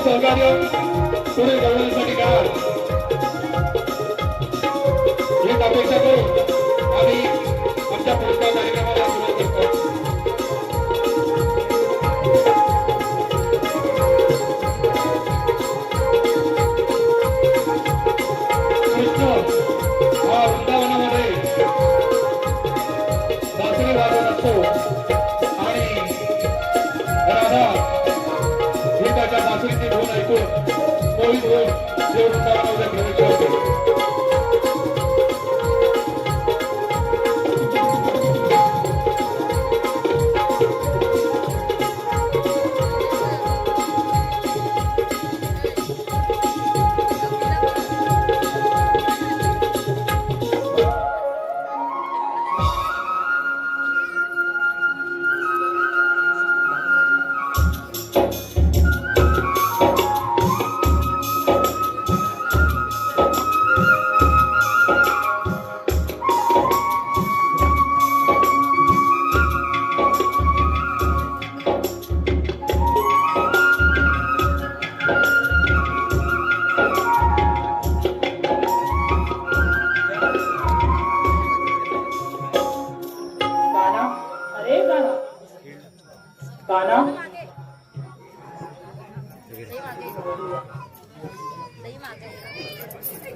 सहकार्य पुढे गवळण्यासाठी करा हीच अपेक्षा करू आणि आमच्या पुढच्या कार्यक्रमाला सुरुवात करतो. कृष्ण हा वृंदावनामध्ये बासरी वाजवत असतो आणि राधा ही त्याच्या बासरीची धून ऐकून मोहित होऊन देव वृंदावनामध्ये प्रवेश करते.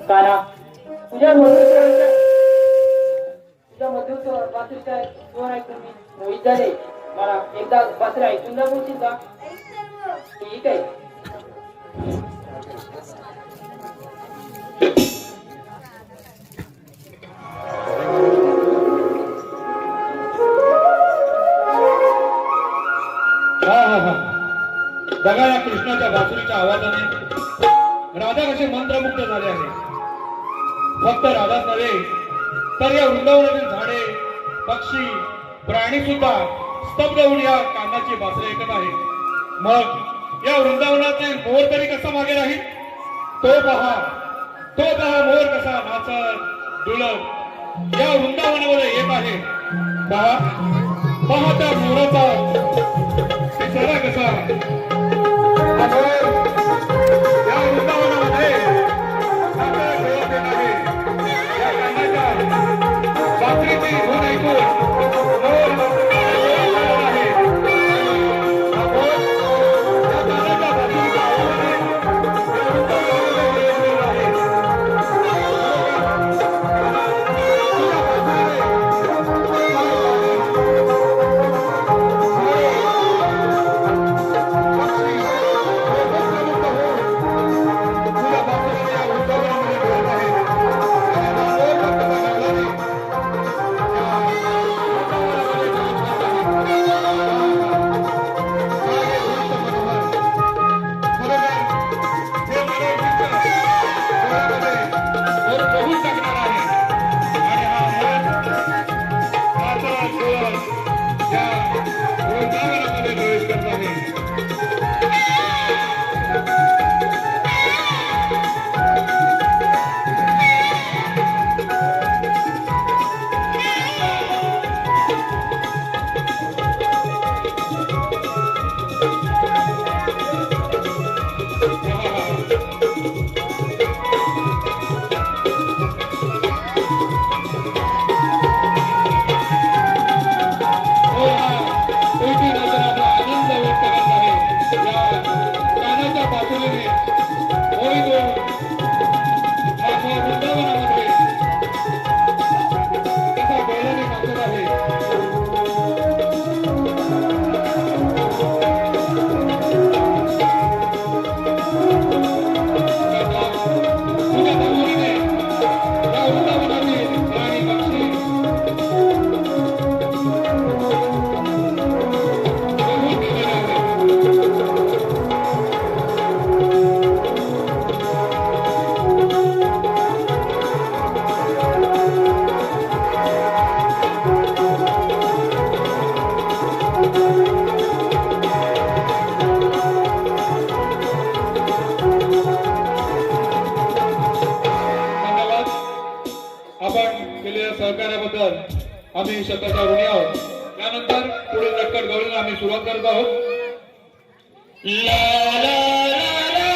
काना तुझ्या मधून बासरीचा स्वर ऐकून मी मोहित झाले. मला एकदा बासरी ऐकून दाखवशील का? ठीक आहे. बघा या कृष्णाच्या बासुरीच्या आवाजाने राधा कसे मंत्रमुग्ध झाले आहे. फक्त राधाच नव्हे तर या वृंदावनातील झाडे पक्षी प्राणी सुद्धा स्तब्ध होऊन या कानाची बासरी ऐकत आहे. मग या वृंदावनातील मोर तरी कसा मागे राहील? तो पहा मोर कसा नाचत डुलत या वृंदावनामध्ये येत आहे. पहा त्या मोराचा पिसारा कसा या वृंदावनामध्ये खेळत येत आहे. या कानाच्या बासरीची धून ऐकून सहकार्याबद्दल आम्ही शतकाच्या ऋणी आहोत. त्यानंतर पुढील रक्कड गवळीला आम्ही सुरुवात करत आहोत. ला ला ला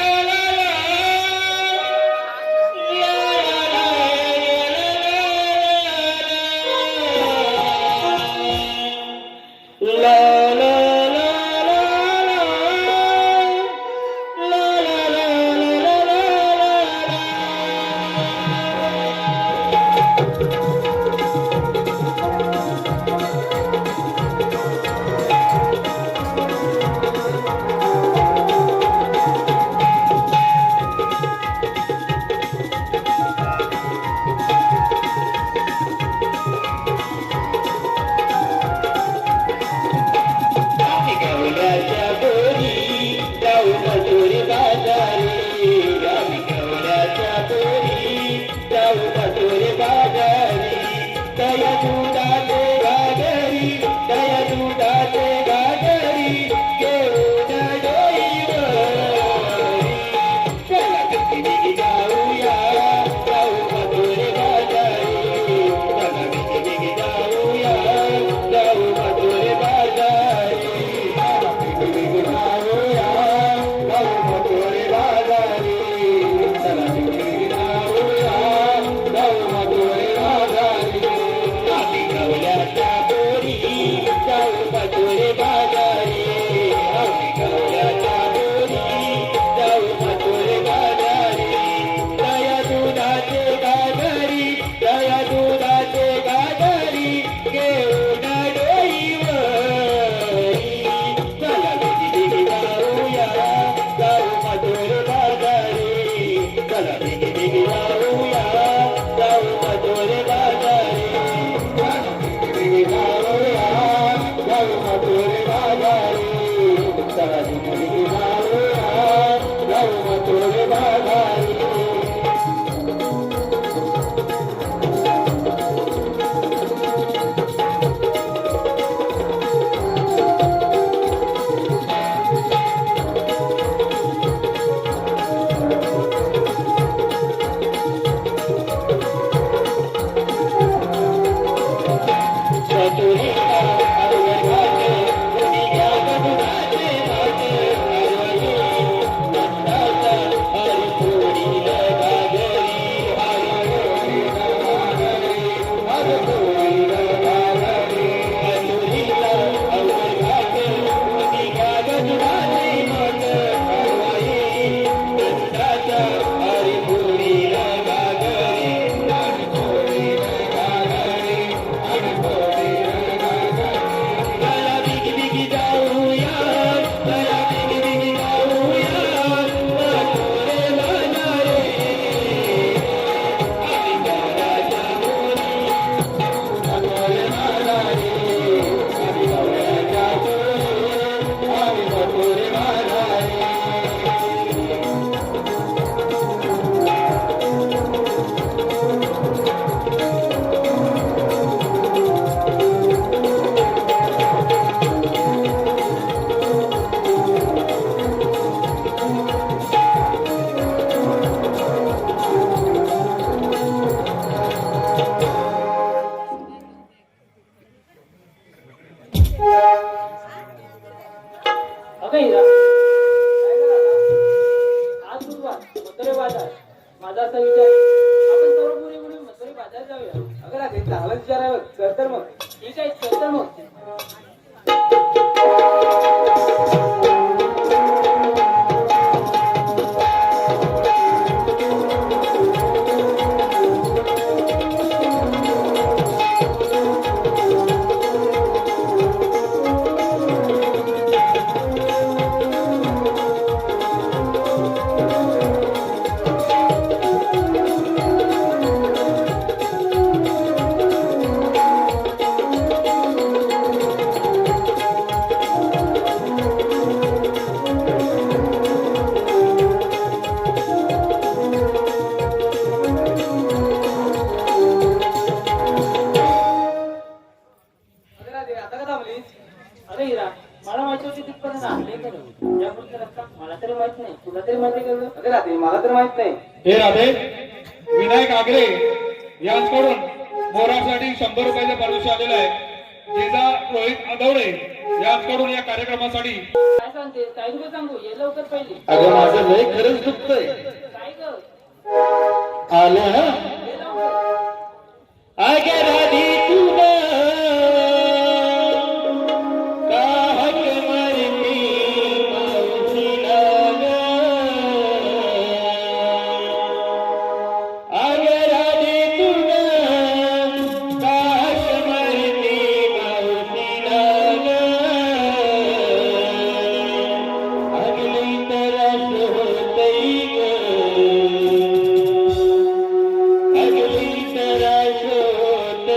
अगं हिरा, काय गं दादा? आज गुरुवार, मथुरे बाजार. माझा असा विचार आहे, आपण सर्व मुली मिळून मथुरे बाजार जाऊया. अगं रात्री चांगला विचार आहे बघ. कर तर मग. ठीक आहे, कर तर मग. अरे हिरा, मला माहिती होती तिथपर्यंत आणले का नाही? यापुढचं रस्ता मला तरी माहित नाही, तुला तरी माहिती का गं? अगं राधे, मला तर माहित नाही. हे राधे, विनायक आगरे यांच्याकडून मोरासाठी 100 रुपयाचे पारितोषिक आलेलं आहे. जेजा रोहित आदवडे यांच्याकडून या कार्यक्रमासाठी काय सांगते? काय नको सांगू, ये लवकर पहिले. अगं माझं लय खरंच दुखतंय. काय गं? आलं ना ये लवकर. अगं राधी तुला का हक मारती मावशीला ग. अगं राधी तुला का हक मारती मावशीला ग. अगली तरस होतई ग. अगली तरस होतई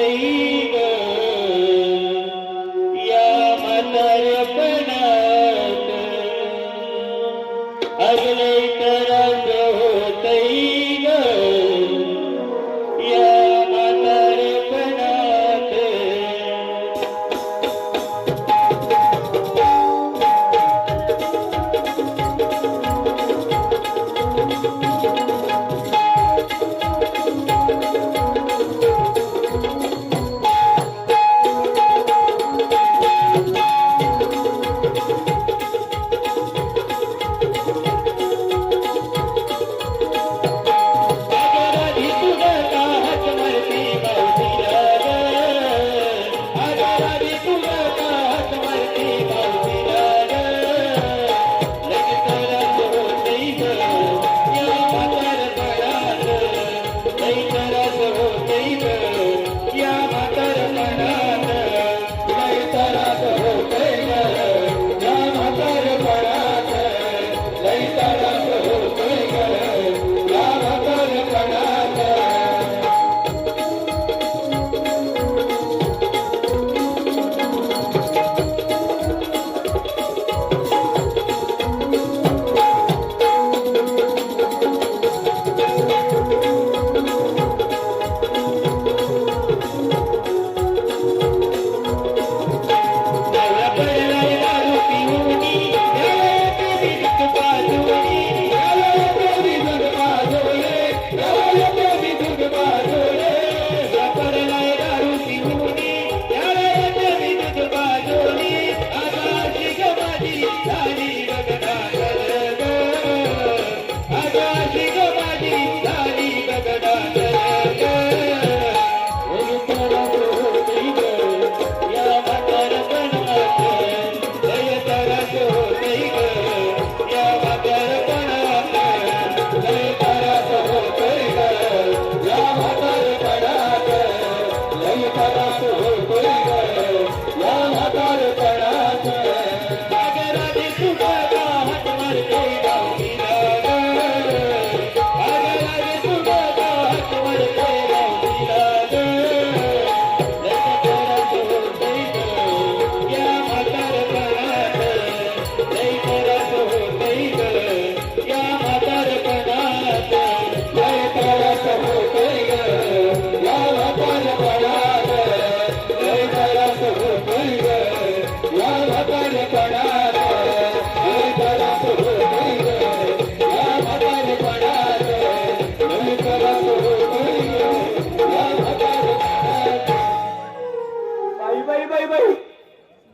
बाई बाई बाई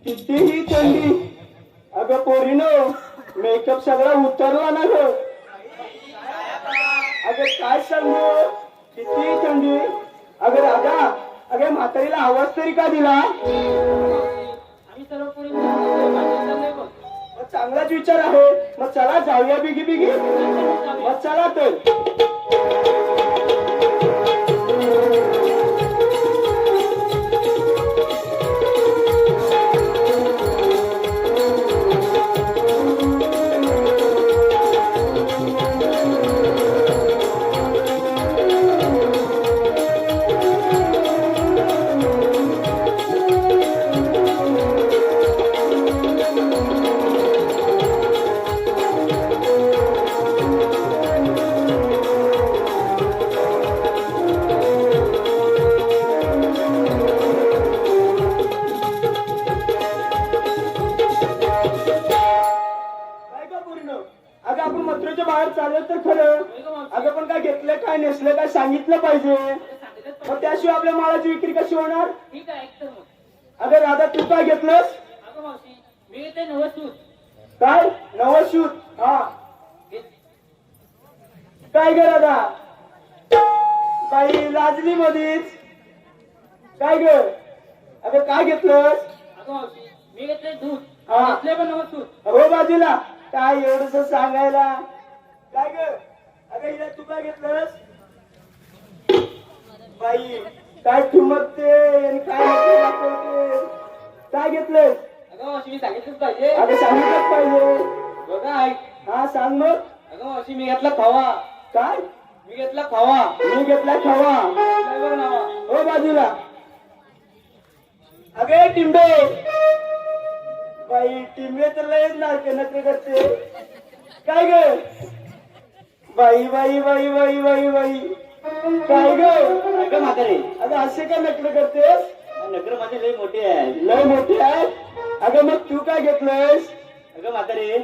कितीही थंडी. अगं पोरीनो मेकअप सगळा उतरला ना ग. अगं काय सांगू कितीही थंडी. अगं राधा अगं म्हातारीला आवाज तरी का दिला. आम्ही सर्व पुरी बाजार चाललोय बघ. मग चांगलाच विचार आहे. मग चला जाऊया बिगी बिगी. मग चला तर. काय का पोरीनो अगं आपण मथुरेच्या बाहेर चाललो तर खरं. अगं पण काय घेतलं काय नेसलं काय सांगितलं पाहिजे. मग त्याशिवाय आपल्या मालाची विक्री कशी होणार. ठीक आहे ऐकतो मग. अगं राधा तू काय घेतलंस. अगं मावशी मी येते नवं सूट. काय नवं शूट. हा काय ग राधा बाई लाजली मधीच. काय ग अगं काय घेतलंस. अगं मावशी मी घेतले दूध. हा. घेतले पण नवं सूट. हो बाजूला काय एवढस सांगायला. काय ग अगं हिला तू काय घेतलंस. बाई काय ठुमकते आणि काय नकली दाखवते. काय घेतलंस. अगं मावशी मी सांगितलंच पाहिजे. अगं सांगितलंच पाहिजे. बघा ऐक. हा सांग मग. अगं मावशी मी घेतला खवा. काय मी घेतला खवा. मी घेतला खवा. काय बरं नावा. हो बाजूला. अगे टिंबे बाई टिंबे तर लयच नारके नकरे करते. काय ग बाई बाई बाई बाई बाई बाई काय ग अगं म्हातारे अगं असे का नकरे करतेस. नगर माझे लय मोठे आहे. लय मोठी आहे. अगं मग तू काय घेतलंस. अगं म्हातारे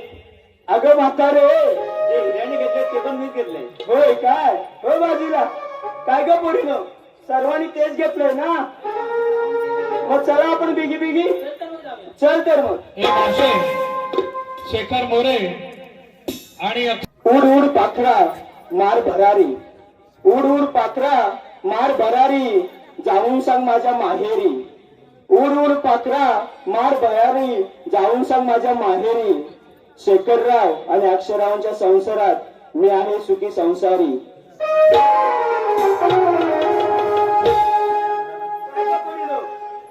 अगं म्हातारे जे हिऱ्याने घेतले ते पण मीच घेतलंय. होय काय हो बाजूला. काय ग पोरीनो सर्वांनी तेच घेतलंय ना. मग चला आपण बिगी बिगी. चल तर मग जाऊया. चल तर मग. हे मावशे शेखर मोरे आणि उड उड पाखरा मार भरारी. उड उड पाखरा मार भरारी जाऊन सांग माझ्या माहेरी. उड उड पाखरा मार भरारी जाऊन सांग माझ्या माहेरी. शेखरराव आणि अक्षररावांच्या संसारात मी आहे सुखी संसारी.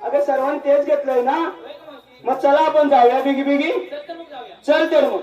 अगं सर्वांनी तेच घेतलंय ना. होय का मावशी. मग चला आपण जाऊया बिगी बिगी. चल तर मग जाऊया. चल तर मग.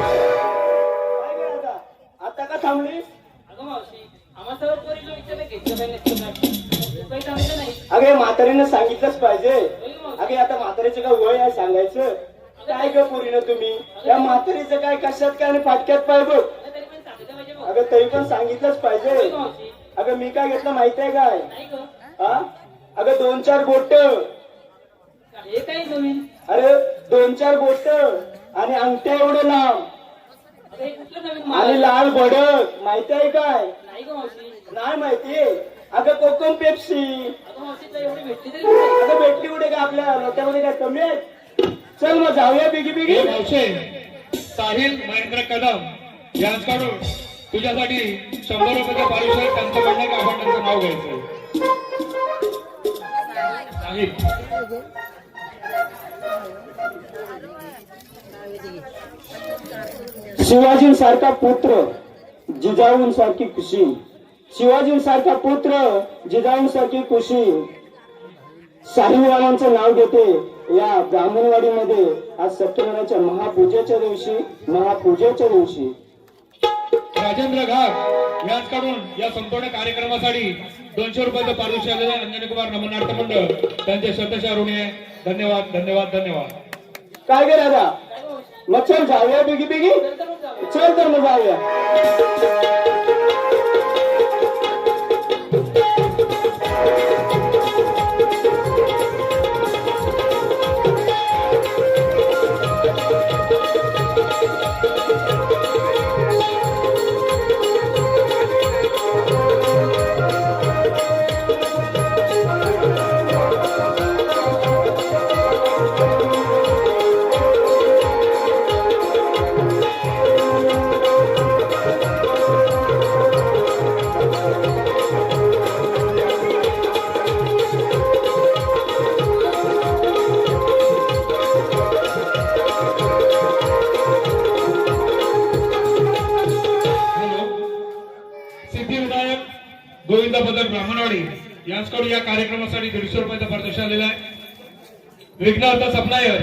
काय ग राधा? आता का थांबलीस. अगं मावशी आम्हा सर्व पोरीला विचारलं घेतलं काय नसतं काय. तू काही सांगितलं नाही. अगे म्हातारीनं सांगितलंच पाहिजे. होय का मावशी. अगे आता म्हातारीचं काय वय आहे सांगायचं. काय ग पोरीनं तुम्ही या म्हातारीचं काय कशात काय आणि फाटक्यात पाय बघ. अगं तरी पण सांगितलं पाहिजे बघ. अगं तरी पण सांगितलंच होय पाहिजे. का मावशी. अगं मी काय घेतलं माहित आहे काय. नाही ग. हा अगं 2-4 बोट. हे काही नवीन. अरे 2-4 बोट आणि अंगठ्या एवढे लांब अगं हे कुठलं नवीन आणि माल. लाल भडक माहिती आहे काय. नाही ग मावशी. नाही माहिती. अगं कोकम पेप्सी. अगं मावशी तुला एवढी भेटली तरी कुठे? अगं भेटली कुठे का आपल्या लोट्यामध्ये काय कमी आहे. चल मग जाऊया बिगी बिगी. हे मावशे साहिल महेंद्र कदम यांच्याकडून तुझ्यासाठी 100 रुपयाचे पारितोषिक त्यांच्याकडनं का आपण त्यांचं नाव घ्यायचं. साहिल शिवाजींसारखा पुत्र जिजाऊंसारखी खुशी, शिवाजींसारखा पुत्र जिजाऊंसारखी खुशी. साहिबरावांचं नाव घेते या ब्राह्मणवाडीमध्ये आज सत्यनारायणच्या महापूजेच्या दिवशी राजेंद्र घाट यांच्याकडून या संपूर्ण कार्यक्रमासाठी 200 रुपयाचं पारितोषिक आलेलं आहे. अंजनी कुमार नमन नाट्य मंडळ त्यांचे शतशः ऋणी आहे. धन्यवाद धन्यवाद धन्यवाद. काय गे राजा, मग चल जाऊया बिगी बिगी. चल तर मग जाऊया. सिद्धिविनायक गोविंद बदल ब्राह्मणवाडी यांच्याकडून या कार्यक्रमासाठी 150 रुपयाचं पारितोषिक आलेलं आहे. विघ्नार्थ सप्लायर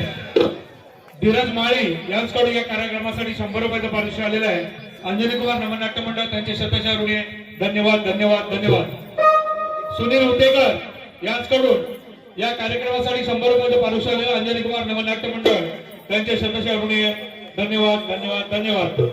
धीरज माळी यांच्याकडून या कार्यक्रमासाठी 100 रुपयाचं पारितोषिक आलेलं आहे. अंजनी कुमार नमन नाट्य मंडळ त्यांचे शतशः ऋणी आहे. धन्यवाद धन्यवाद धन्यवाद. सुनील उतेकर यांच्याकडून या कार्यक्रमासाठी 100 रुपयाचं पारितोषिक आलेलं आहे. अंजनी कुमार नमन नाट्य मंडळ त्यांचे शतशः ऋणी आहे. धन्यवाद धन्यवाद धन्यवाद.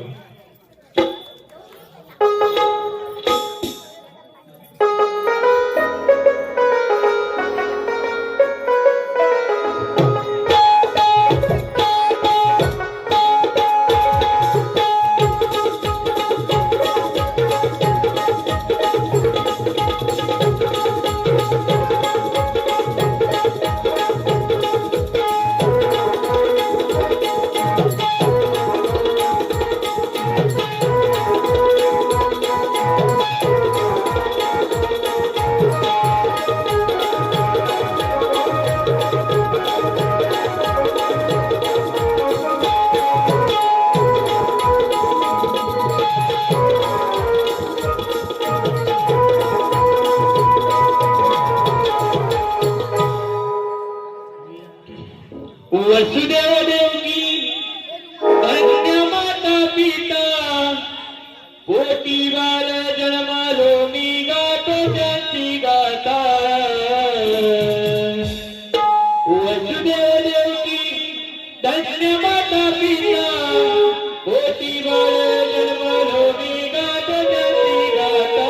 वसुदेव देवकी धन्य माता पिता कोटी बाल जन्मालो मी गातो त्यांची गाथा. वसुदेव देवकी धन्य माता पिता कोटी बाल जन्मालो मी गातो त्यांची गाथा.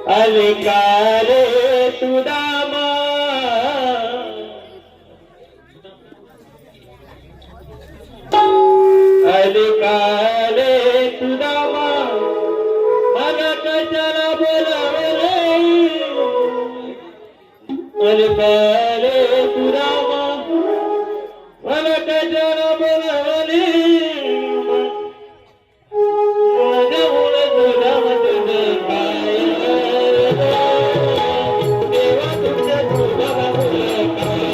आज अलकारे तुदामा अलकाले तुझा मला कशाला बोलावले अलकाले तुझा मला कशाला बोलावले माझ्या मुळे तुझा तुझं काय देवा तुझ्या तुझा मुलं काय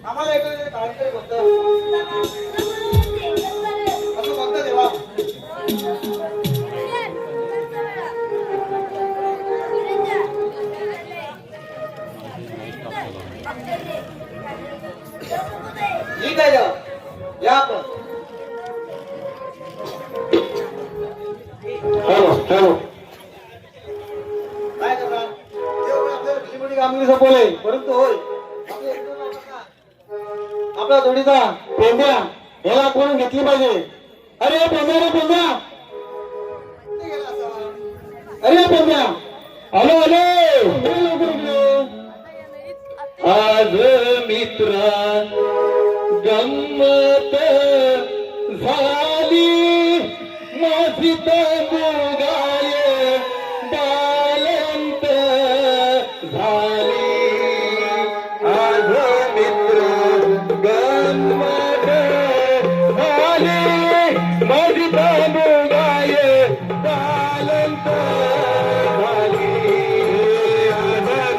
आम्हाला एक काहीतरी होतं असं बघता देवा ठीक आहे या आपण काय करणार आपल्याला किती कामगिरी सोपवले परंतु होय आपला जोडीचा पेंड्या याला कोण घेतली पाहिजे अरे पेंड्या रे पेंड्या अरे पेंड्या हॅलो हॅलो आज मित्रा गंमत झाली माझी मुगाय बालंत झाली आज मित्र गंमत झाली माझी मुगाय बालंत झाली आज मित्र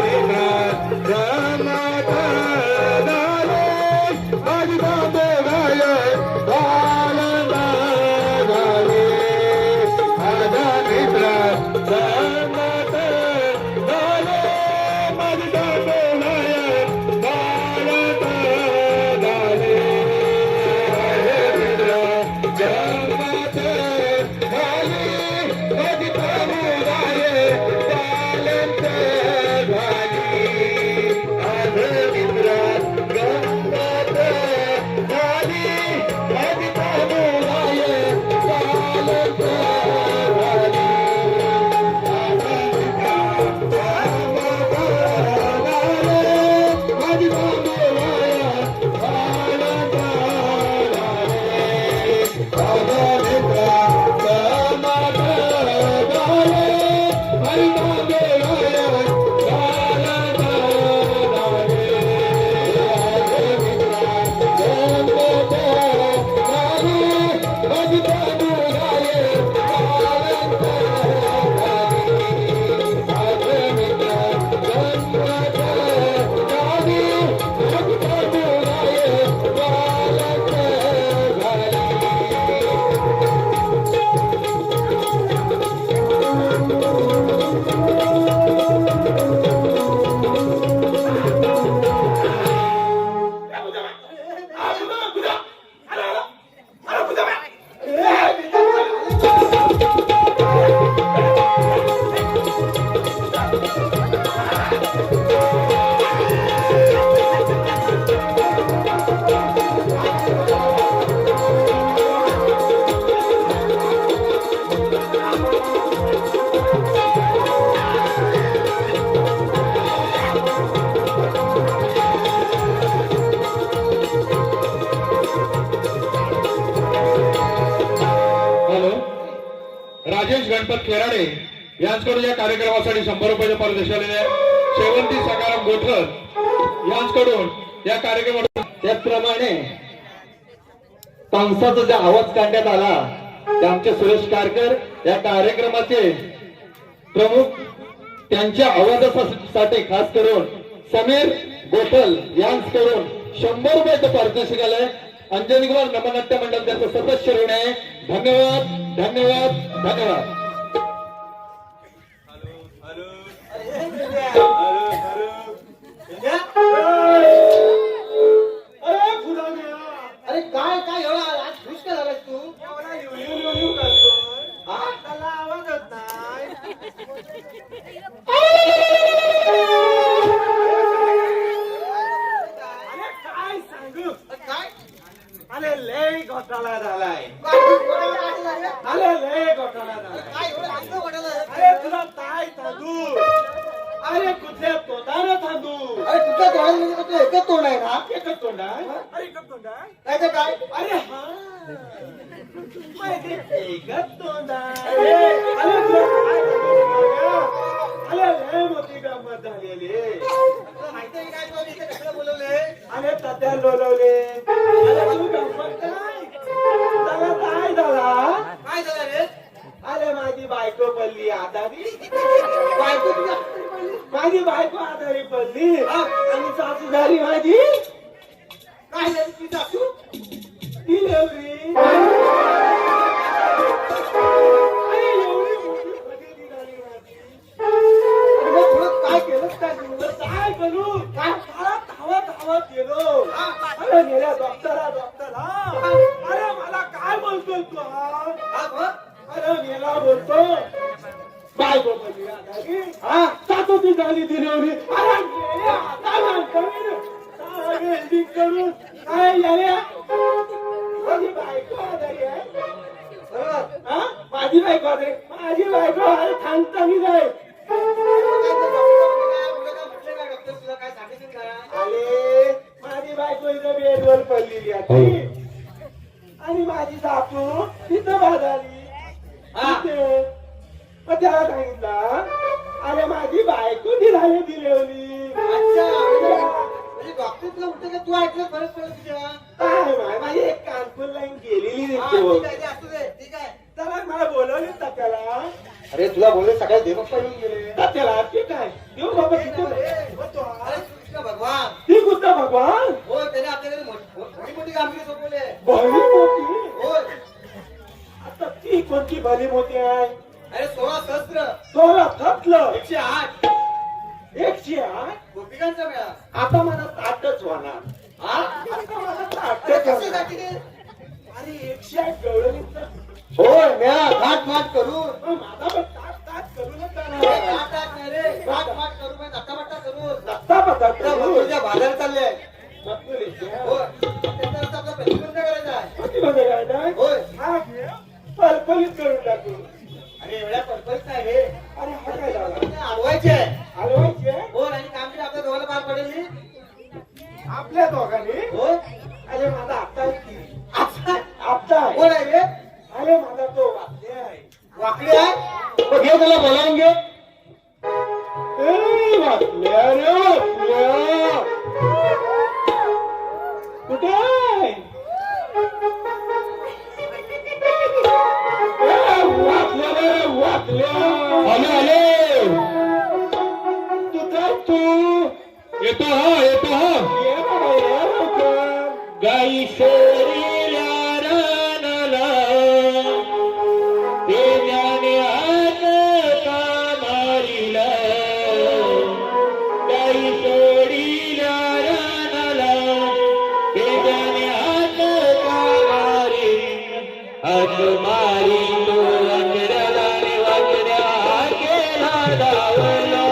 गंमत झाली माझी मुगाय बालंत झाली आज मित्र गंमत झाली माझी मुगाय बालंत झाली राजेश गणपत खेराडे यांच्याकडून या कार्यक्रमासाठी 100 रुपयाचे पारितोषिक आलेले आहे. शेवंती सकाराम गोठर यांच्याकडून या कार्यक्रमात त्याचप्रमाणे कंसाचा जो आवाज काढण्यात आला ते आमचे सुरेश कारकर या कार्यक्रमाचे प्रमुख. त्यांच्या आवाजासाठी खास करून समीर गोठल यांच्याकडून 100 रुपयाचं पारितोषिक आलंय. अंजनी कुमार नमनाट्य मंडळ त्यांचं सतत ऋण आहे. धन्यवाद धन्यवाद धन्यवाद. अरे काय काय एवढा आज खुश का झालास तू? काय सांगू अरे लय घोटाळा झालाय. अरे लय घोटाळा झालाय. अरे तुला काय सांगू. अरे कुठल्या तोंडाने सांगू. अरे तुझ्या तोंडात म्हणजे तुझं एकच तोंड आहे ना? एकच तोंड आहे. अरे एकच तोंड आहे. नाही तर काय? अरे हा माझे एकच तोंड आहे. अरे तुला काय सांगू. अरे लय मोठी गंमत झालेली. तुला माहिती आहे काय तू इथे कशाला बोलवले? अरे तात्या बोलवले. अरे तू गंमत काय. त्याला काय झाला. काय झालं रे? अरे माझी बायको पडली आधारी. बायको तुझ्या हाताने पडली? माझी बायको आधारी पडली आणि सासू झाली माझी काय झाली ती सासू? डिलिव्हरी. अरे एवढी मोठी फजिती झाली माझी. अरे मग थोडं काय केलंस काय तू? तर काय करू. काय धावत धावत गेलो. अरे गेल्या डॉक्टरा. अरे मला काय बोलतोय तू. हा मग? अरे गेला बोलतो बायको पडली आधारी. सासूची झाली डिलिव्हरी. अरे गेल्या हाताला करून वेल्डिंग करून काय झाल्या. माझी बायको आधारी आहे. बरोबर. हा? माझी बायको आधारी. माझी बायको अरे थांबतानी जाईल. तुला काय सांगितलं काय? अरे माझी बायको इथं बेडवर पडलेली आहे आणि माझी सासू तिथं बाजारी. मग त्याला सांगितलं अरे माझी बायको ती झाली डिलिव्हरी. अच्छा म्हणजे डॉक्टर तुला म्हणतो का तू ऐकलं फरक पडलं तुझ्या? काय माय माझी एक कानपूर लाईन गेलेली हा, दिसते बघ. ठीक आहे, ते असू दे, ठीक आहे. त्याला मला बोलवली तात्याला. अरे तुला बोलले सकाळी देवप्पा येऊन गेले. तात्याला ठीक आहे देऊ बाबा किती अरे कृष्ण भगवान ती कुठं भगवान. हो त्याने आपल्याकडे मोठी मोठी कामगिरी सोपवले. भली मोठी. होय. आता ती कोणती भली मोठी आहे. अरे 16 सहस्त्र 16 थपलं 108 108. गोपिकांचा मेळा. आता मला ताटच होणार. हा? आता मला अरे ताटच होणार. कशासाठी रे? अरे 108 गवळणीचं. होय मेळा थाट माट करून. माझा पण ताट करूनच जाणार. थाट थाट नाही रे, थाट माट करू म्हणजे धक्काबट्टा करू. दत्ता पता त्या मथुरेच्या बाजारात चालले. मथुरेच्या. होय. त्याचा अर्थ आपला प्रतिबंध करायचा आहे. किती मध्ये गायला? होय. हा घे. पलपलीत करून टाकू. अरे एवढ्या परफेक्ट नाही रे. अरे हा काय झाला. अडवायचे आहे. हलवायचे हो आणि कामगिरी आपल्या दोघांना पार पडेल ही. आपल्या दोघांनी. हो. अरे माझा आपटा आहे की. अच्छा. आपटा आहे. कोण आहे रे? अरे माझा तो वाद्य आहे. वाकडी आहे. मग घे त्याला बोलावून घे. ए वाटल्या रे वाटल्या. कुठे आहे? ए, वाटल्या रे वाटल्या. आले आले. तुझा तू येतो हा येतो हा. ये बाबा ये लवकर. गाई शरीरा रानाला ते ज्ञाने आत का मारिला. गाई सोडीला रानाला ते ज्ञाने आत का मारी. हात मारी तो अंजराला रे वाकड्या केला डावला.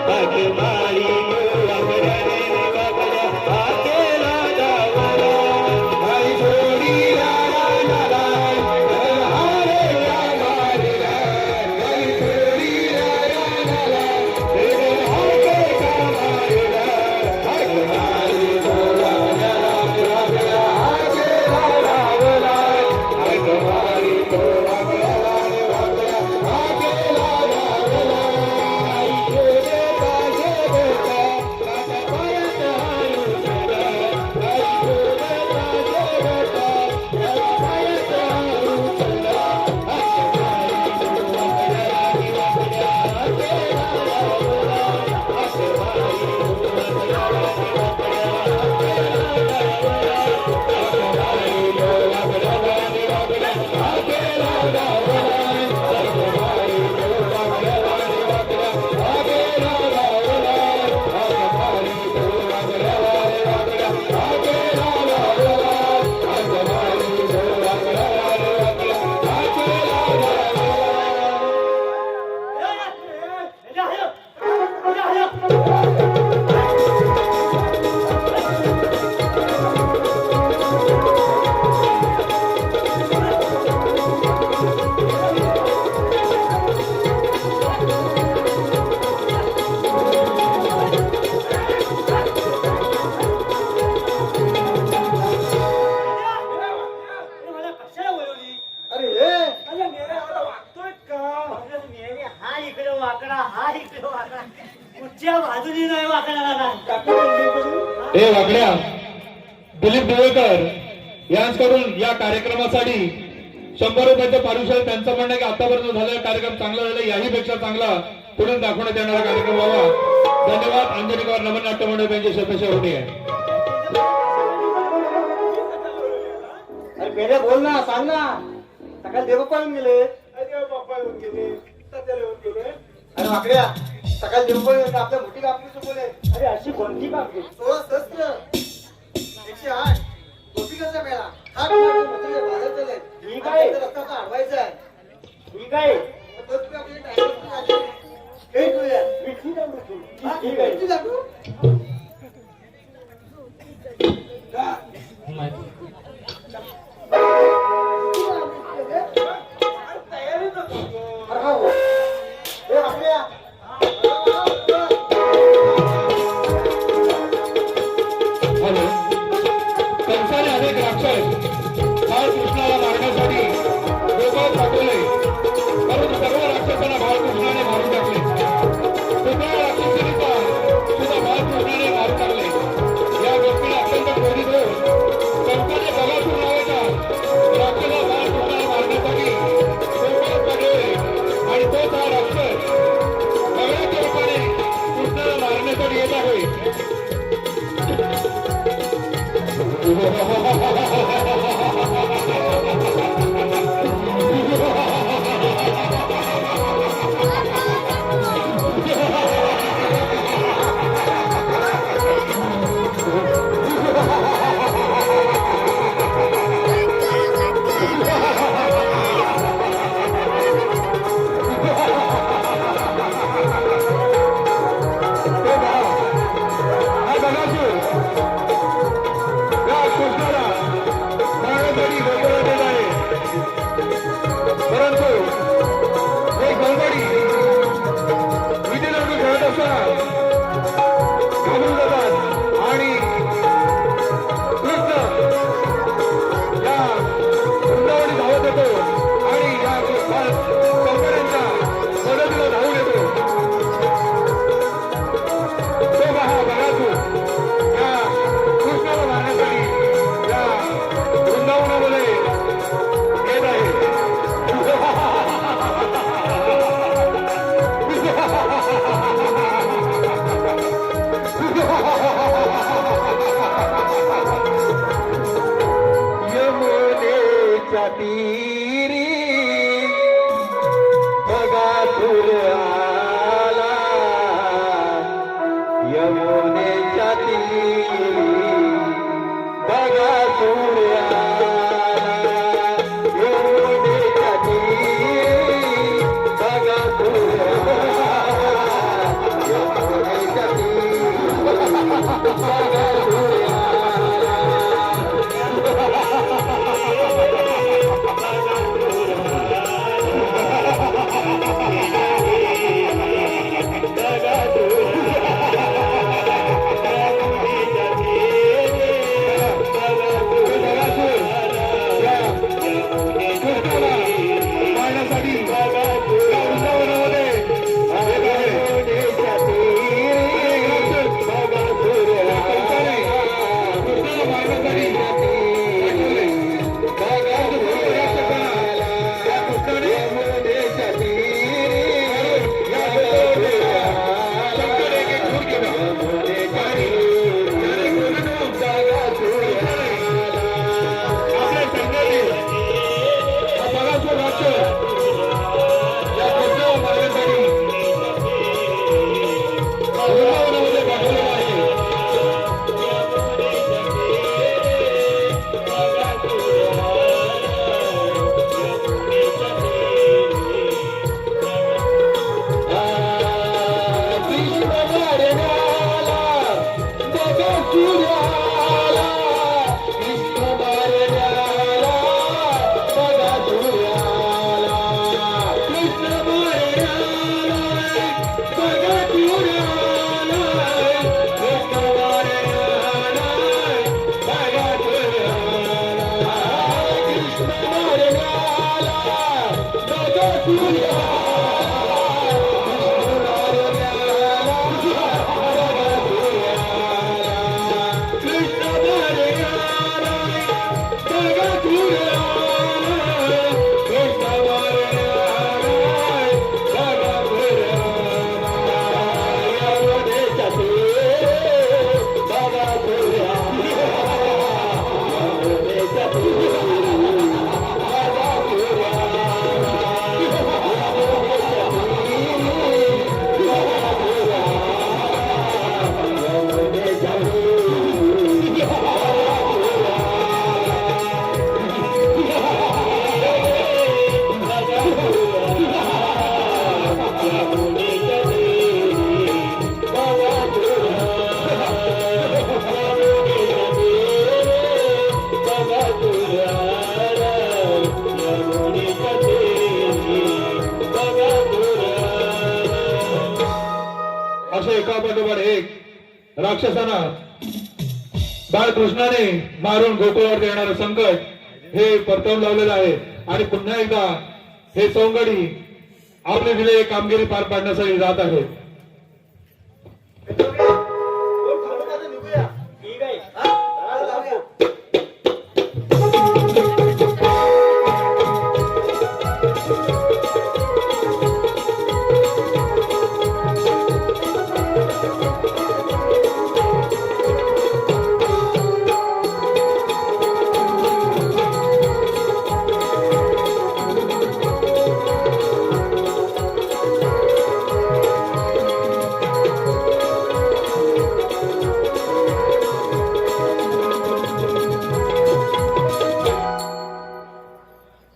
हात मारी तो अंजराला रे वाकड्या केला डावला. गाई सोडी मला कशाला बोलवली? अरे हे अरे मेरे आता वागतोय का? अरे मेरे हा इकडे वाकडा, हा इकडे वाकडा. कुठच्या बाजूनी नाही वाकडा दादा. काका मंडळीकडून हे वागड्या दिलीप देवेकर यांच्याकडून या कार्यक्रमासाठी 100 रुपयाचं पारितोषिक. त्यांचं म्हणणं आहे की आतापर्यंत झालेला कार्यक्रम चांगला झाला, याही पेक्षा चांगला पुढून दाखवण्यात येणारा कार्यक्रम व्हावा. धन्यवाद. अंजनी कुमार नमन नाट्य मंडळ यांची शतशः होणी आहे. अरे मेरे बोल ना, सांग ना. सकाळ देव पळून गेले. अरे बाप्पा येऊन गेले, तात्याला येऊन गेले. अरे वाकड्या सकाळ देव पळून गेले. आपल्या मोठी कापली चुकवले. अरे अशी कोणती बाबी? 16 सहस्त्र 108 मोठी कसं मेळा. हा मोठी बाजार चालले. ठीक आहे. रस्ता अडवायचा आहे. ठीक आहे. तो तुम्ही आपली टाइम हे करूया. मिठी दाबू तू. हा, ठीक आहे. किती दाखवू? का? तयारी नको. अरे हा हो. हे वाकड्या. हॅलो. कंसाने अनेक राक्षस बाळकृष्णाला मारण्यासाठी डोक्यावर पाठवले, परंतु सर्व राक्षसांना बाळकृष्णाने मारून टाकले. दुसऱ्या राक्षसीचा सुद्धा बाळकृष्णाने मारून टाकले. या गोष्टीला अत्यंत प्रेरित होऊन कंसाने बगासूर नावाच्या राक्षसाला बाळकृष्णाला मारण्यासाठी डोक्यावर पाठवले आणि तोच हा राक्षस बगड्याच्या रूपाने कृष्णाला मारण्यासाठी येत आहे. परंतु एक गडबडी विधी लागू खेळत असताना घाबरून जातात आणि कृष्ण या वृंदावनी धावत येतो आणि या कंपन्यांच्या मदतीला धावून येतो. तो पहा बघासूर या कृष्णाला मारण्यासाठी या वृंदावनामध्ये येत आहे. यमुनेच्या तीरी बगासूर आला. यमुनेच्या तीरी बगासूर आला. यमुनेच्या तीरी बगासूर आला. यमुनेच्या तीरी बगासूर वृंदावनामध्ये राक्षसांना बाळकृष्णाने मारून गोकुळावर येणारं संकट हे परतवून लावलेलं आहे आणि पुन्हा एकदा हे सौंगडी आपले दिलेली कामगिरी पार पाडण्यासाठी जात आहे. कोण थांबत आता निघूया. ठीक आहे चला जाऊया.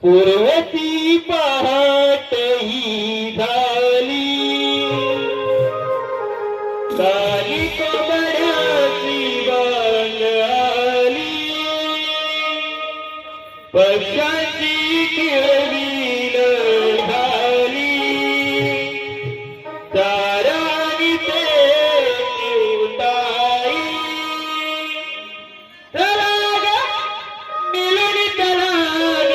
पूर्वती पहाट ही झाली काली कोंबड्याची बांग आली पक्षाची किळविल झाली तारानी ते उताई तलाग मिलनी तलाग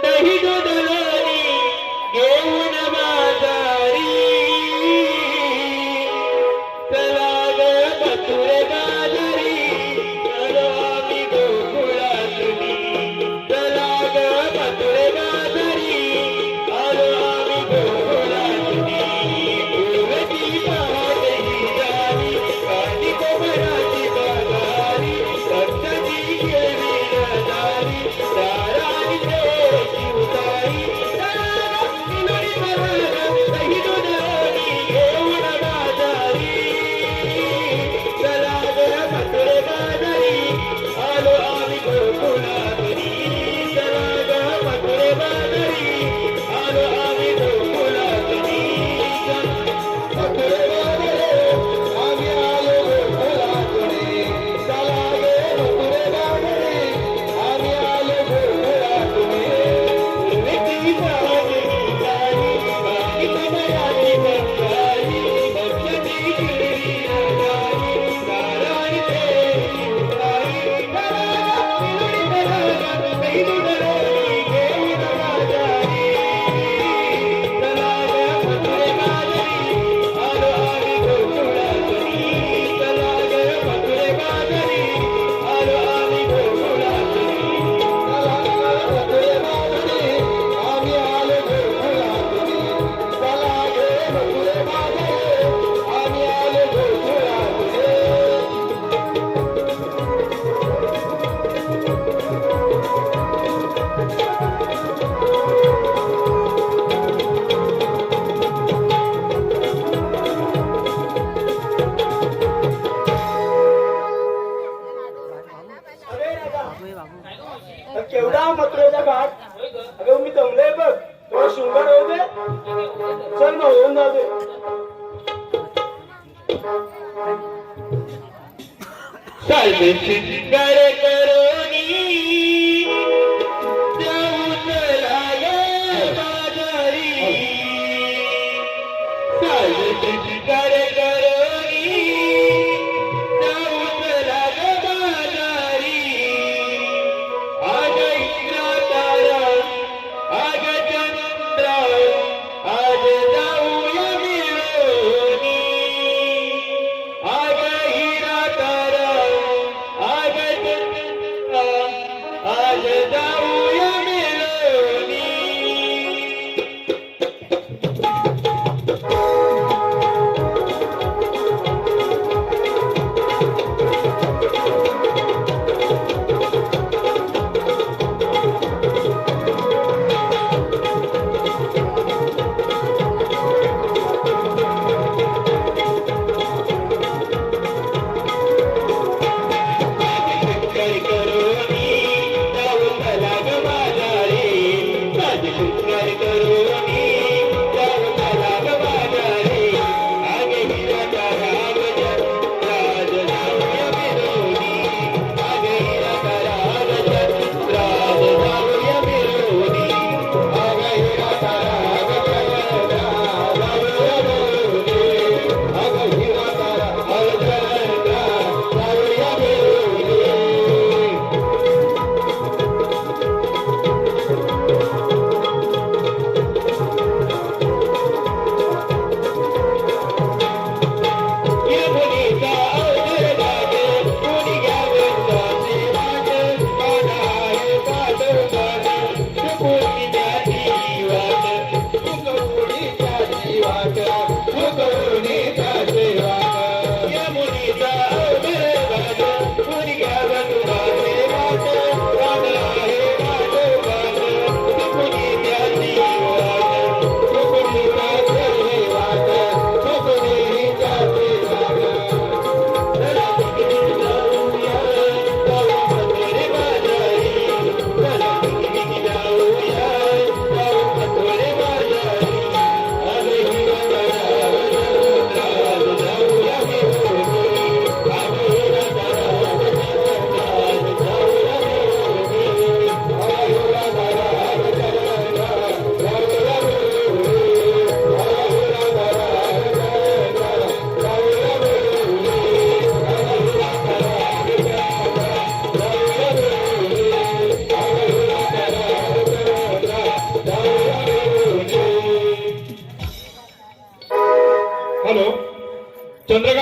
दही दुधलोनी घेऊन बाजारी तलाग बतुरे बाजारी चलो आम्ही गोकुळातूनी तलाग बतुरे बाजारी आलो आम्ही गोकुळातूनी पूर्वची पहाट ही झाली काली कोंबड्याची बाजारी पक्षाची किळविल झाली तारानी तेची उतारी तलाग मिलनी तलाग दही दुधलोनी घेऊन बाजारी तलाग बतुरे बाजारी आलो आम्ही गोकुळातूनी तलाग बतुरे बाजारी आलो आम्ही गोकुळातूनी बतुरे बाजारी आम्ही आलो गोकुळातूनी तलाग बतुरे बाजारी आम्ही आलो गोकुळातूनी पूर्वीची पहाट ही झाली काली कोंबड्याची बंगाली पक्षाची किळविल झाली तारानी तेची उतारी तलाग मिलनी तलाग दही दुधलोनी घेऊन बाजारी तलाग बतुरे बाजारी आलो आम्ही गोकुळातूनी तलाग बतुरे बाजारी आलो आम्ही गोकुळातूनी तलाग बतुरे बाजारी आम्ही आलो गोकुळातूनी तलाग बतुरे बाजारी आम्ही आलो गोकुळातूनी. अरे राजा केवढा मथुरेचा घाट. अगं मी दमलोय बघ. थोडं शृंगार होऊ दे. चल मग होऊन जाऊ दे. साल शिंगार करोनी जाऊ चला गे बाजारी साल शिंगार करोनी जाऊ चला गे बाजारी आग इंद्रा तारा आग चंद्र आज जाऊया मिळूनी आग हिरा तारा आग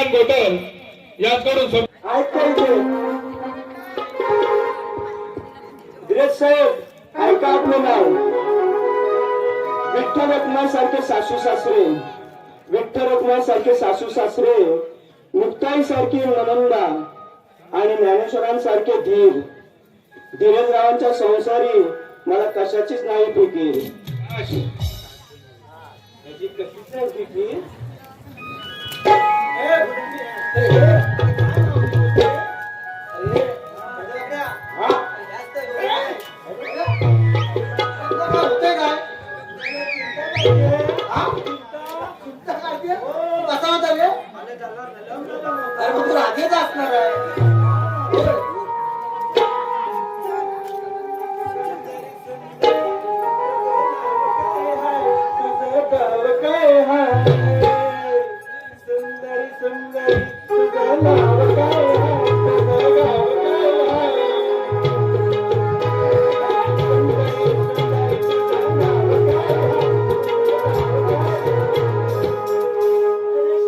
चंद्रकांत गोटल याचकडून ऐका इथे धीरज साहेब ऐका आपलं नाव विठ्ठल रखुमाईसारखे सासू सासरे विठ्ठल रखुमाईसारखे सासू सासरे मुक्ताईसारखी ननंदा आणि ज्ञानेश्वरांसारखे धीर धीरजरावांच्या संसारी मला कशाचीच नाही फिकीर त्याची कशीच नाही फिकीर. राधेच असणार आहे. सुंदरी सुंदरी तुझं नाव काय आहे तुझं गाव काय आहे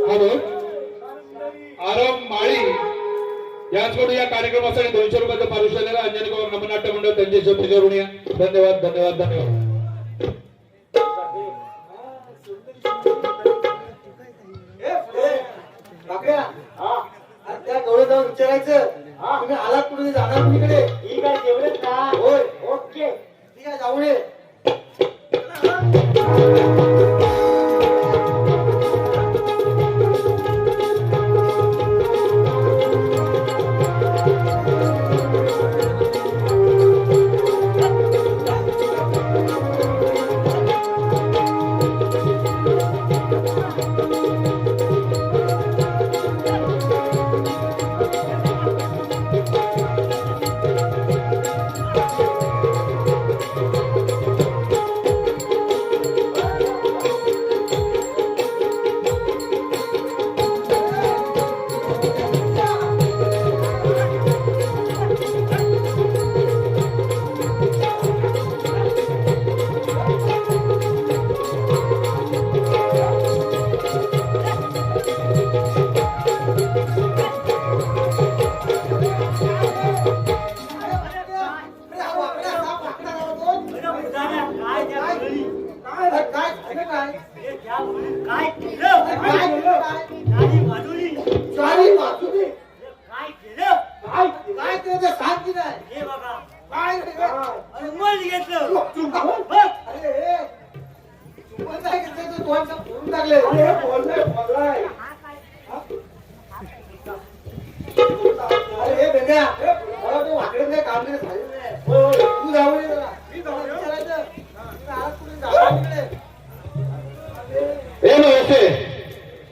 हॅलो आरव माळी याचकडून या कार्यक्रमासाठी 200 रुपयाचं पारितोषिक अंजनी कुमार नमनाट्य मंडळ त्यांचे शब्द करून या. धन्यवाद धन्यवाद धन्यवाद. त्या जवळ जाऊन विचारायचं तुम्ही आलात कुठे जाणार कुणीकडे ठीक आहे जेवढेच का होय ओके ठीक आहे जाऊ नये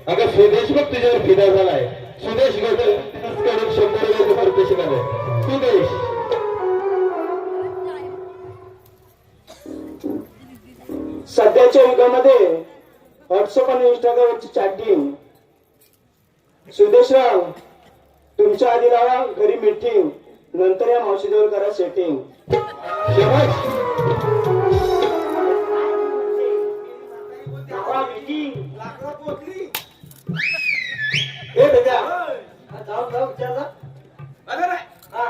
अगं सुदेश बघ तुझ्यावर फिदा झालाय. सुदेश कडून 100 रुपयाचं पारितोषिक आलंय. सुदेश सध्याच्या युगामध्ये व्हॉट्सअप आणि इंस्टाग्रामवरची चॅटिंग सुदेशराव तुमच्या आधी लावा घरी मीटिंग नंतर या मावशीजवळ करा सेटिंग. हे बेटा जाऊ जाऊ विचार जा हा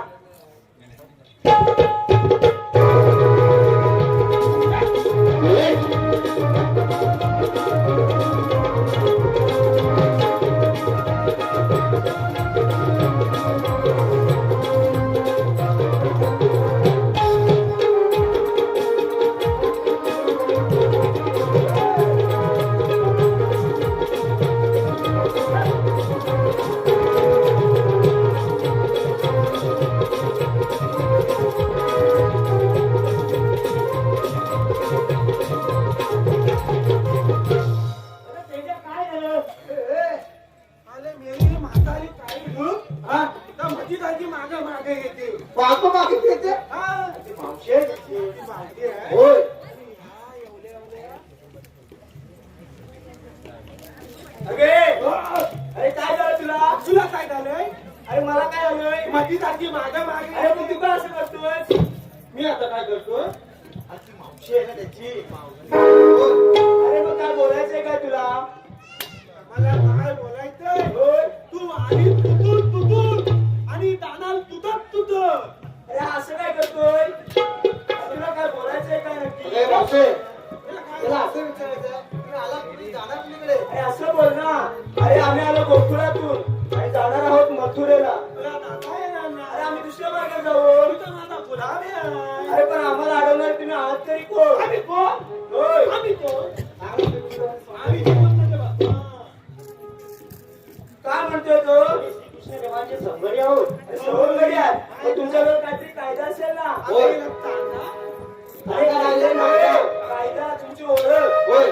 अरे काय झालं तुला काय झालंय अरे मला काय झालंय माझी सारखी माझ्या मागे अरे तू का असं करतोय मी आता काय करतोय आजची मावशी आहे ना त्याची अरे मग काय बोलायचंय काय तुला मला काय बोलायचंय आणि तुतून आणि दानाल तुतत. अरे असं काय करतोय? तुला काय बोलायचंय काय नक्की? अरे मावशे, त्याला असं विचारायचं तुम्ही आला कुठे जाणार कुणीकडे? अरे असं बोल ना. अरे आम्ही आलो गोकुळातून आणि जाणार आहोत मथुरेला. तुला नाता येणार ना. अरे आम्ही दुसऱ्या मार्गे जाऊ. तुझा माझा पुरावे आहे. अरे पण आम्हाला अडवणार तुम्ही आहात तरी कोण? आम्ही कोण? होय. आम्ही कोण? आम्ही कोण म्हणजे बा? काय म्हणतोय तो? कृष्ण देवाचे संगडी आहोत. अरे संगडी आहात. मग तुमच्याकडे काहीतरी कायदा असेल ना? आम्ही तांदा. अरे कायदा नाही. कायदा तुमची ओळख. होय.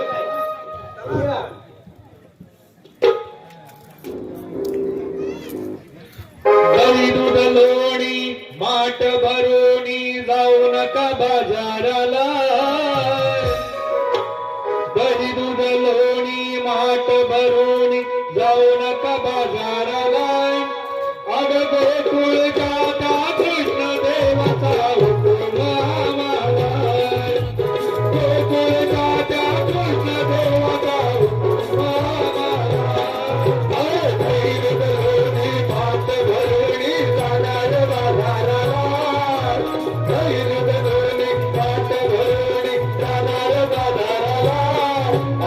दही दूध लोणी माठ भरोणी जाऊ नका बाजाराला. दही दूध लोणी माठ भरोणी जाऊ नका बाजाराला. अग गोकुळ काका कृष्ण देवाचा हुकूम आम्हाला. गोकुळ काका कृष्ण देवाचा हुकूम आम्हाला. अरे दही दूध लोणी माठ भरोणी जाणार बाजाराला. दही दूध लोणी माठ भरोणी जाणार बाजाराला.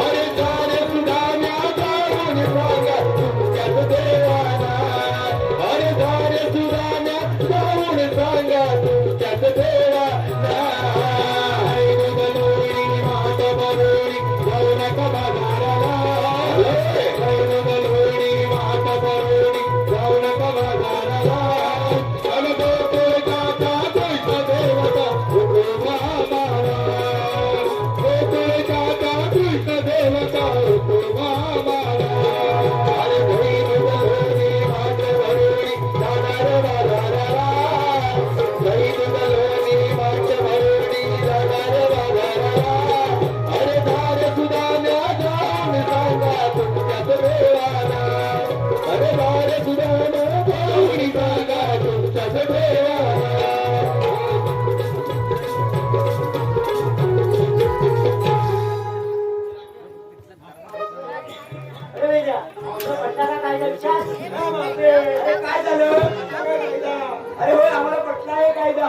अरे सारे सुधान्या जाऊन सांगा तुमच्याच देवाला. अरे सारे सुधान्या जाऊन सांगा तुमच्याच देवाला. दही दूध लोणी माठ भरोणी जाऊ नका बाजाराला. दही दूध लोणी माठ भरोणी जाऊ नका बाजाराला. अगं गोकुळ काका कृष्ण देवाचा हुकूम आम्हाला. गोकुळ काका कृष्ण देवाचा हुकूम आम्हाला. अरे दही दूध लोणी माठ भरोणी जाणार बाजाराला. दही दूध लोणी माठ भरोणी जाणार बाजाराला. अरे सारे सुधान्या जाऊन सांगा तुमच्याच देवाला. अरे सारे सुधान्या जाऊन सांगा तुमच्याच देवाला. अरे वेजा, तुला पटला का कायदा विचार? अरे काय झालं? अरे होय आम्हाला पटला आहे कायदा.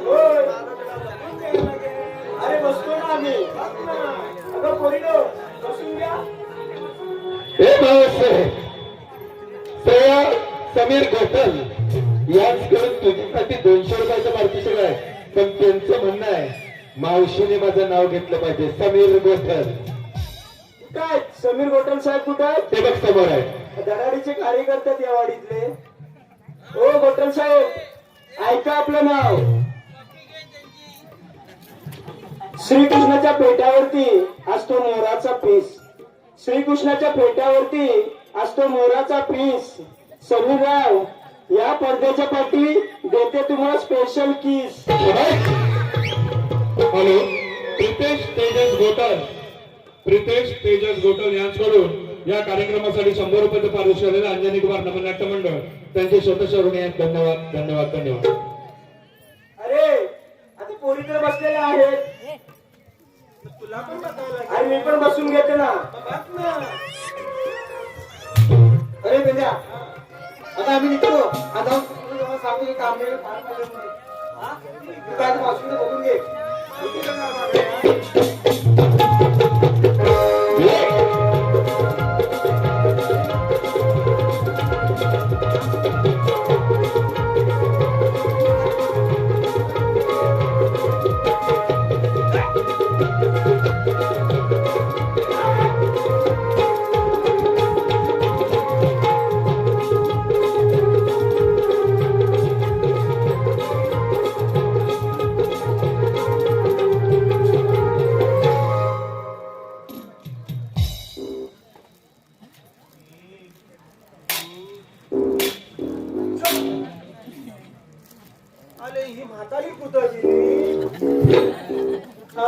होय. अरे बसतो ना आम्ही. अगं पोरीनो बसून घ्या. हे मावशे, श्रेया समीर गोटल यांच्याकडून तुझ्यासाठी 200 रुपयाचं पारितोषिक आहे. पण त्यांचं म्हणणं आहे मावशीने माझं नाव घेतलं पाहिजे. समीर गोटल काय समीर गोटल साहेब कुठं आहेत? ते बघ समोर आहे. धडाडीचे कार्यकर्ते आहेत या वाडीतले. ओ गोटल साहेब ऐका आपलं नाव. श्रीकृष्णाच्या पेट्यावरती असतो मोराचा पीस. श्रीकृष्णाच्या पेट्यावरती असतो मोराचा पीस. समीरराव या पडद्याच्या पाठी देते तुम्हाला स्पेशल किस. हॅलो, प्रितेश तेजस गोटल यांच्याकडून या कार्यक्रमासाठी 100 रुपयाचं पारितोषिक आलेलं अंजनी कुमार नमनाट्य मंडळ त्यांचे स्वतःच्या ऋणी आहेत. धन्यवाद धन्यवाद धन्यवाद. अरे आता पोरी तर बसलेल्या आहेत. तुला पण बसावं लागेल. आणि मी पण बसून घेते ना. बस ना. अरे बेंद्या आता आम्ही निघतो. आता जेव्हा सांगू की काम नाही फार पाहिजे म्हणून. हा? तू काय तर वाचून बघून घे. कुठे जाणार आहे? अरे ही म्हातारी कुठं हा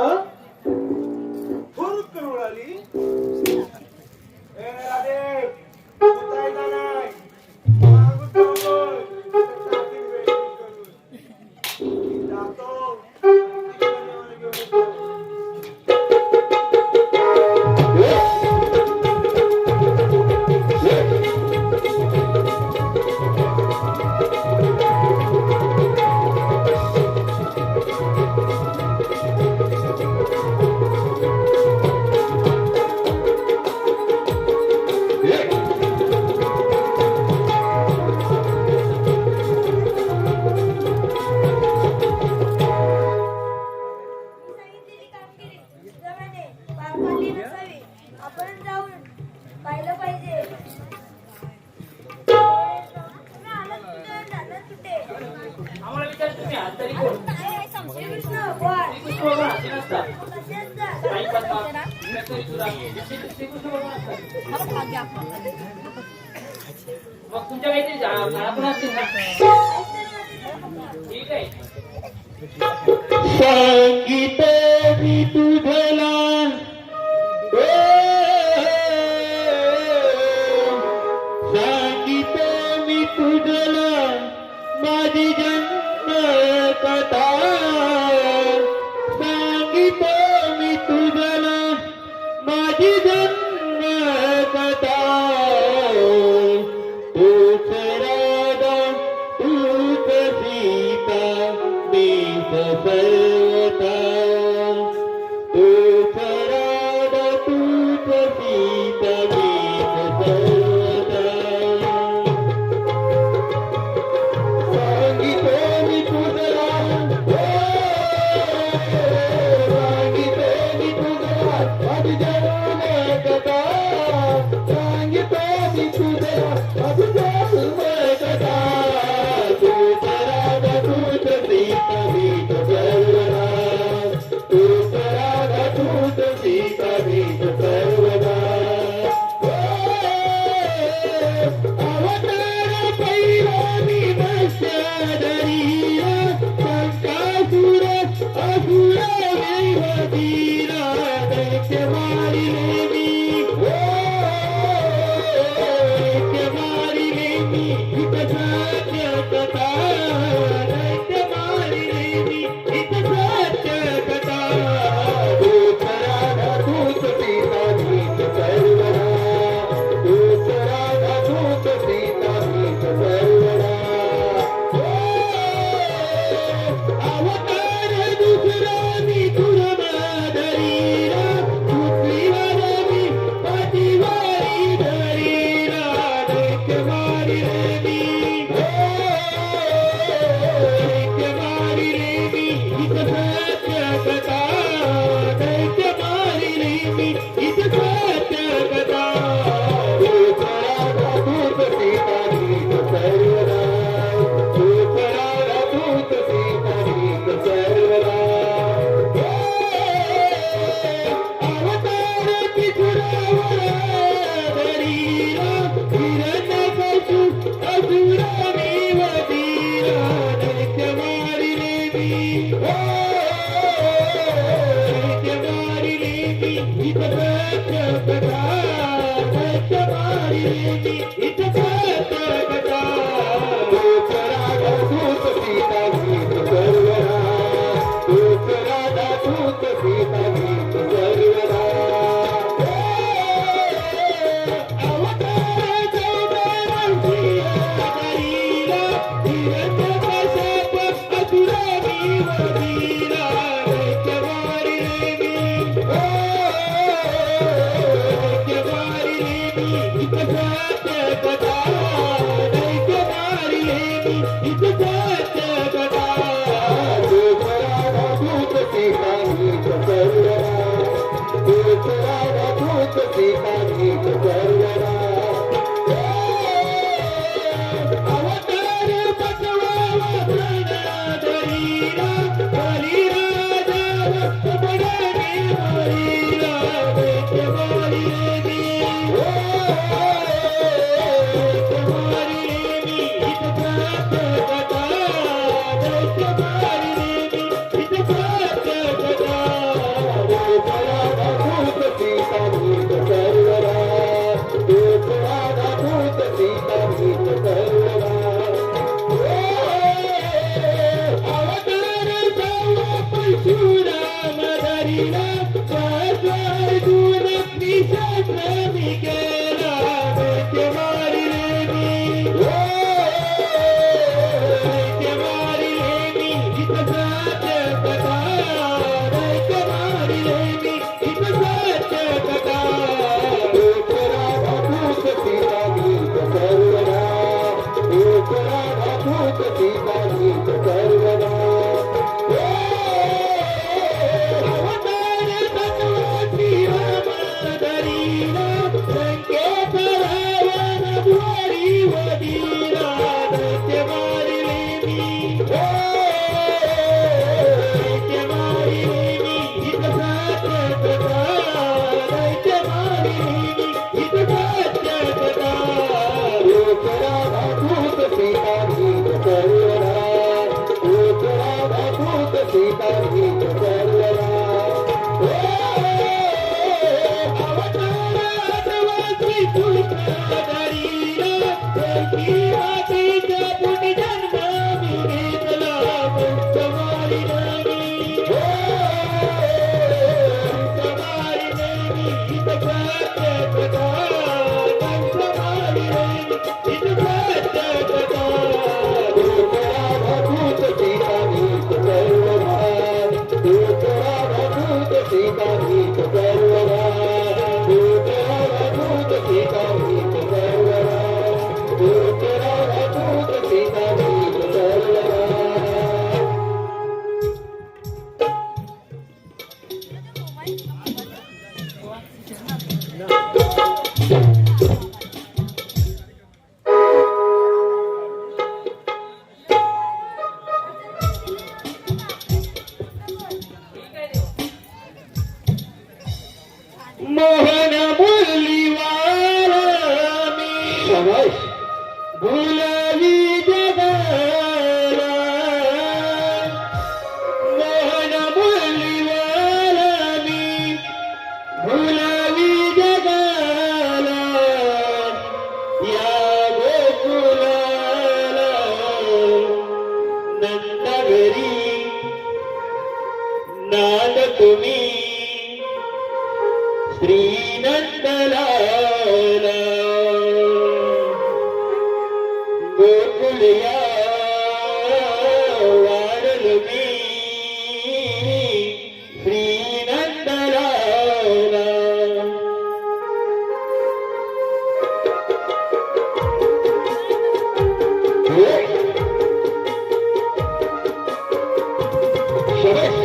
फुल करून आली. ए राधे उतायला नाही. मागून बोल. टाकीन वेगळी करून. जातो. तिकडे घेऊन येतो. तरी कोण श्रीकृष्ण भगवान असे नसतात काही पद्मा तरी सुद्धा श्रीकृष्ण भगवान असतात मग तुमच्या काहीतरी पण असतील ना ठीक आहे सांगितले मी तुझला सांगितले मी तुझला माझी जन्म कथा सांगितले मी तुझला माझी जन्म कथा तूच राधा तूच सीता मीच सर्वथा तूच राधा तूच सीता मीच सर्वथा सांगितले मी तुझला सांगितले मी तुझला माझी जन्म कथा सांगितले मी तुझला माझी जन्म कथा तूच राधा तूच सीता मीच सर्वदा तूच राधा तूच सीता मीच सर्वदा अवतार पैरानी मत्स्याधरी शंकासुर असुर वैवतीरा दैत्य मारिले मी दैत्य मारिले मी हित सत्य कथा दैत्य मारिले मी हित सत्य कथा तूच राधा तूच सीता मीच सर्वदा तूच राधा तूच सीता मीच सर्वदा अवतार दुसरा मी तुझ सीता गीत सर्वरा एक राधाभूत सीता गीत सर्वरा मोहन मुरलीवाला मी शाबाश भुलवी जगाला मोहन मुरलीवाला मी भुलवी जगाला या गोकुलाला नंदगरी नाद तुम्ही श्रीनंदलाला गोकुलया वाढल मी श्रीनंदलाला शाबाश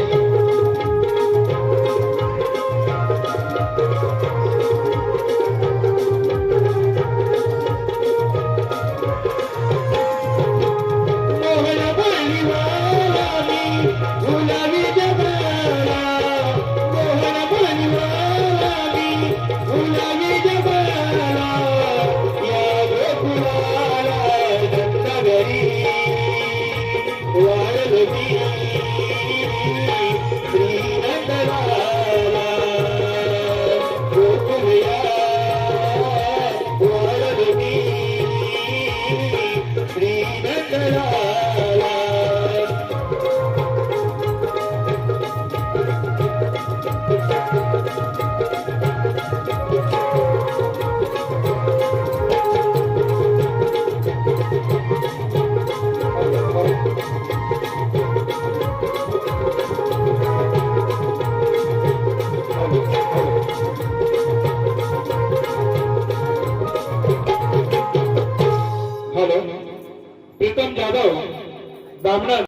मोहन मुरलीवाला मी भुलवी जगाला मोहन मुरलीवाला मी भुलवी जगाला या गोकुलाला नंदगरी वाढल मी श्रीनंदलाला गोकुलया वाढल मी श्रीनंदलाला हॅलो प्रीतम जाधव दामणा